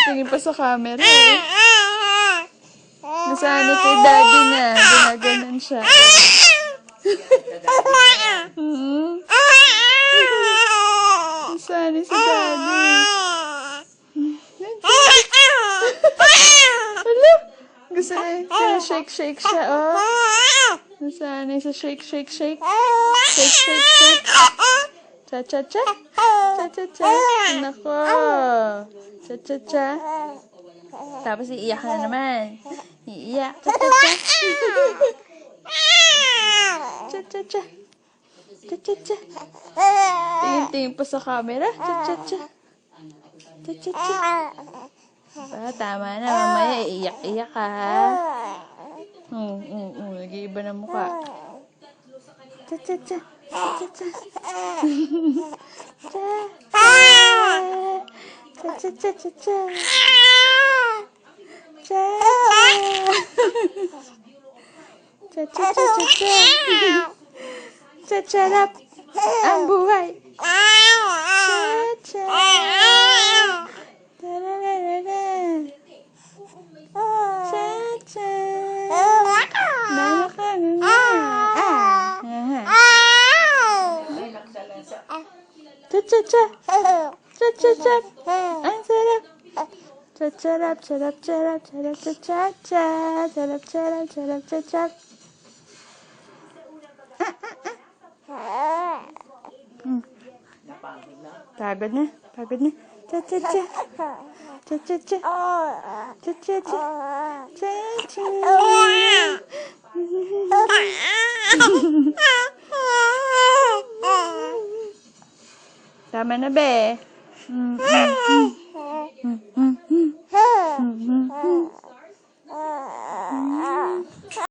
Tingin pa sa camera eh. Nasanay kay daddy na. Ginaganan siya. Nasanay si daddy. Hala. Gusto niya shake siya, oh. Nasanay sa shake. Shake. Cha-cha-cha. Cha-cha-cha. Nako. Cha-cha-cha. Tapos iiyak na naman. Iiyak. Cha-cha-cha. Cha-cha-cha. Cha-cha-cha. Tingin-tingin pa sa camera. Cha-cha-cha. Cha-cha-cha. Tama na. Mamaya iiyak-iyak ka, ha? Nag-iiba na mukha. Cha-cha-cha. Cha-cha-cha. Cha-cha-cha-cha-cha. Cha-cha-cha-cha-cha. Cha-charap ang buhay. Cha-cha. Tararara. Cha-cha. Cha-cha-cha. Cha-cha-cha. Ang sarap. Cha-charap, charap, charap, charap, cha-cha-cha. Charap, charap, charap, cha-chap. Pagod na. Cha-cha-cha. Cha-cha-cha. Cha-cha-cha. Cha-cha. Tama na, be.